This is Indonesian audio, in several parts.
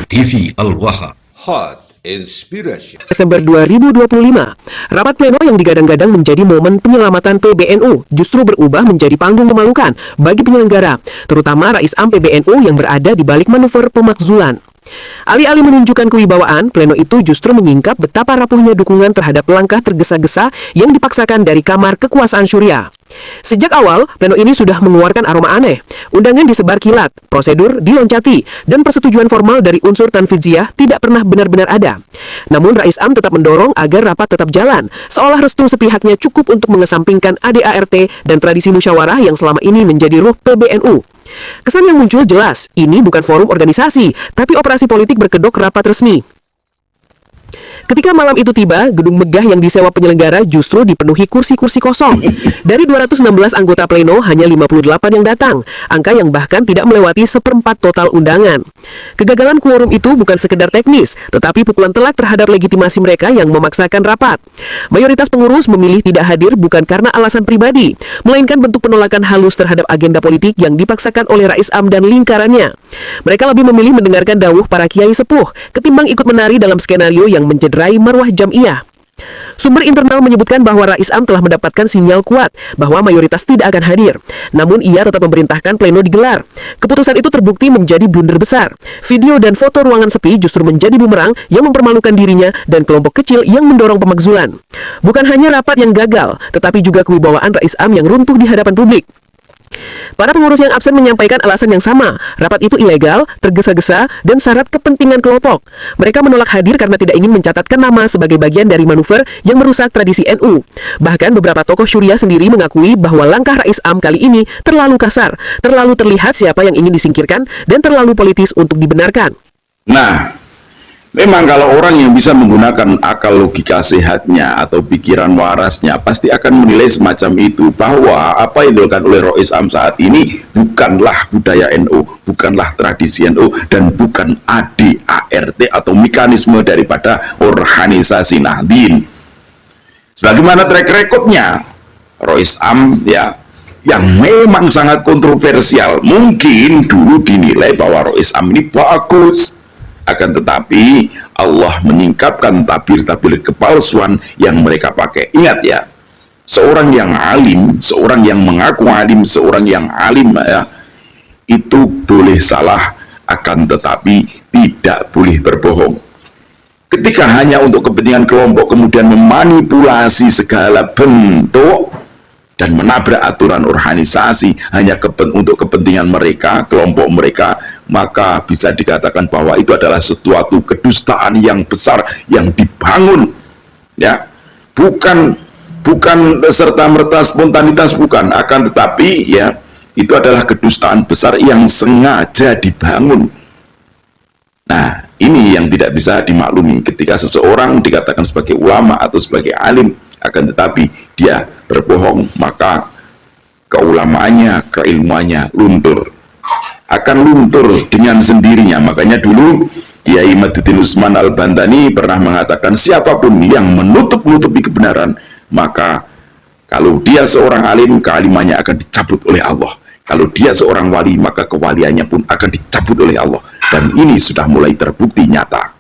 TV Al-Wahab. Hot Inspiration. Desember 2025, rapat pleno yang digadang-gadang menjadi momen penyelamatan PBNU justru berubah menjadi panggung memalukan bagi penyelenggara, terutama Rais Am PBNU yang berada di balik manuver pemakzulan. Alih-alih menunjukkan kewibawaan, pleno itu justru menyingkap betapa rapuhnya dukungan terhadap langkah tergesa-gesa yang dipaksakan dari kamar kekuasaan Syuriah. Sejak awal, pleno ini sudah mengeluarkan aroma aneh. Undangan disebar kilat, prosedur diloncati, dan persetujuan formal dari unsur tanfidziyah tidak pernah benar-benar ada. Namun Rais Am tetap mendorong agar rapat tetap jalan, seolah restu sepihaknya cukup untuk mengesampingkan ADART dan tradisi musyawarah yang selama ini menjadi ruh PBNU. Kesan yang muncul jelas, ini bukan forum organisasi, tapi operasi politik berkedok rapat resmi. Ketika malam itu tiba, gedung megah yang disewa penyelenggara justru dipenuhi kursi-kursi kosong. Dari 216 anggota pleno, hanya 58 yang datang, angka yang bahkan tidak melewati seperempat total undangan. Kegagalan quorum itu bukan sekedar teknis, tetapi pukulan telak terhadap legitimasi mereka yang memaksakan rapat. Mayoritas pengurus memilih tidak hadir bukan karena alasan pribadi, melainkan bentuk penolakan halus terhadap agenda politik yang dipaksakan oleh Rais Am dan lingkarannya. Mereka lebih memilih mendengarkan dawuh para kiai sepuh, ketimbang ikut menari dalam skenario yang mencederai marwah jamiah. Sumber internal menyebutkan bahwa Rais Am telah mendapatkan sinyal kuat bahwa mayoritas tidak akan hadir. Namun ia tetap memerintahkan pleno digelar. Keputusan itu terbukti menjadi blunder besar. Video dan foto ruangan sepi justru menjadi bumerang yang mempermalukan dirinya dan kelompok kecil yang mendorong pemakzulan. Bukan hanya rapat yang gagal, tetapi juga kewibawaan Rais Am yang runtuh di hadapan publik. Para pengurus yang absen menyampaikan alasan yang sama, rapat itu ilegal, tergesa-gesa, dan syarat kepentingan kelompok. Mereka menolak hadir karena tidak ingin mencatatkan nama sebagai bagian dari manuver yang merusak tradisi NU. Bahkan beberapa tokoh Syuriah sendiri mengakui bahwa langkah Rais Am kali ini terlalu kasar, terlalu terlihat siapa yang ingin disingkirkan, dan terlalu politis untuk dibenarkan. Nah, memang kalau orang yang bisa menggunakan akal logika sehatnya atau pikiran warasnya pasti akan menilai semacam itu, bahwa apa yang dilakukan oleh Rais Am saat ini bukanlah budaya NU, bukanlah tradisi NU, dan bukan ADART atau mekanisme daripada organisasi Nahdien. Sebagaimana track recordnya Rais Am ya, yang memang sangat kontroversial. Mungkin dulu dinilai bahwa Rais Am ini bagus, akan tetapi Allah menyingkapkan tabir-tabir kepalsuan yang mereka pakai. Ingat ya, seorang yang alim, seorang yang mengaku alim, seorang yang alim ya, itu boleh salah, akan tetapi tidak boleh berbohong. Ketika hanya untuk kepentingan kelompok kemudian memanipulasi segala bentuk dan menabrak aturan organisasi hanya untuk kepentingan mereka, kelompok mereka, maka bisa dikatakan bahwa itu adalah suatu kedustaan yang besar yang dibangun, ya, bukan serta-merta spontanitas, bukan, akan tetapi ya itu adalah kedustaan besar yang sengaja dibangun. Nah, ini yang tidak bisa dimaklumi ketika seseorang dikatakan sebagai ulama atau sebagai alim, akan tetapi dia berbohong, maka keulamaannya, keilmuannya luntur, akan luntur dengan sendirinya. Makanya dulu Kiai Maduddin Usman Al-Bantani pernah mengatakan, siapapun yang menutup-nutupi kebenaran, maka kalau dia seorang alim, kealimannya akan dicabut oleh Allah. Kalau dia seorang wali, maka kewaliannya pun akan dicabut oleh Allah. Dan ini sudah mulai terbukti nyata.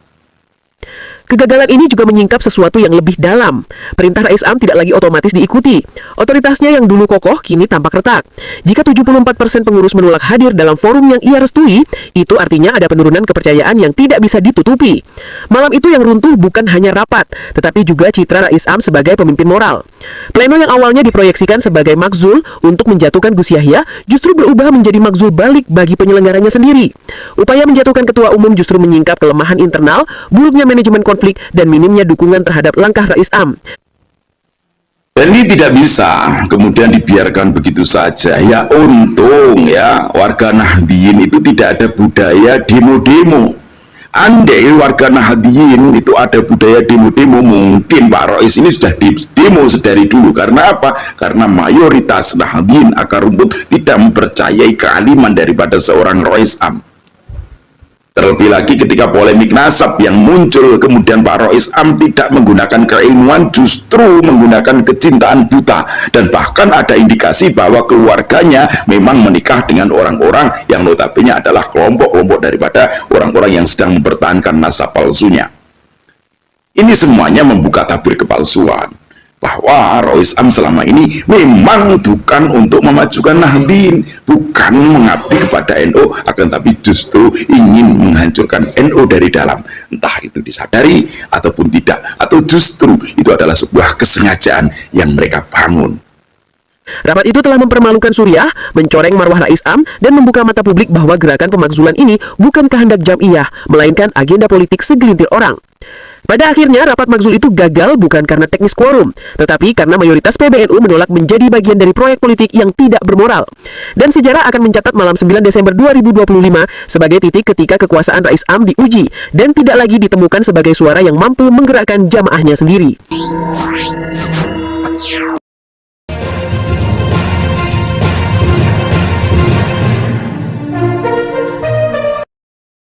Kegagalan ini juga menyingkap sesuatu yang lebih dalam. Perintah Rais Am tidak lagi otomatis diikuti. Otoritasnya yang dulu kokoh kini tampak retak. Jika 74% pengurus menolak hadir dalam forum yang ia restui, itu artinya ada penurunan kepercayaan yang tidak bisa ditutupi. Malam itu yang runtuh bukan hanya rapat, tetapi juga citra Rais Am sebagai pemimpin moral. Pleno yang awalnya diproyeksikan sebagai makzul untuk menjatuhkan Gus Yahya justru berubah menjadi makzul balik bagi penyelenggaranya sendiri. Upaya menjatuhkan ketua umum justru menyingkap kelemahan internal, buruknya manajemen konflik, dan minimnya dukungan terhadap langkah Rais Am. Dan ini tidak bisa kemudian dibiarkan begitu saja. Ya untung ya warga Nahdien itu tidak ada budaya demo-demo. Andai warga Nahdien itu ada budaya demo-demo, mungkin Pak Rais ini sudah demo sedari dulu. Karena apa? Karena mayoritas Nahdien akar rumput tidak mempercayai kealiman daripada seorang Rais Am. Terlebih lagi ketika polemik nasab yang muncul, kemudian Pak Rois Am tidak menggunakan keilmuan, justru menggunakan kecintaan buta. Dan bahkan ada indikasi bahwa keluarganya memang menikah dengan orang-orang yang notabene adalah kelompok-kelompok daripada orang-orang yang sedang mempertahankan nasab palsunya. Ini semuanya membuka tabir kepalsuan bahwa Rois Am selama ini memang bukan untuk memajukan Nahdien, bukan mengabdi kepada NU, akan tapi justru ingin menghancurkan NU dari dalam. Entah itu disadari ataupun tidak, atau justru itu adalah sebuah kesengajaan yang mereka bangun. Rapat itu telah mempermalukan Suriah, mencoreng marwah Rais Am, dan membuka mata publik bahwa gerakan pemakzulan ini bukan kehendak Jam'iyah, melainkan agenda politik segelintir orang. Pada akhirnya, rapat makzul itu gagal bukan karena teknis quorum, tetapi karena mayoritas PBNU menolak menjadi bagian dari proyek politik yang tidak bermoral. Dan sejarah akan mencatat malam 9 Desember 2025 sebagai titik ketika kekuasaan Rais Am diuji dan tidak lagi ditemukan sebagai suara yang mampu menggerakkan jamaahnya sendiri.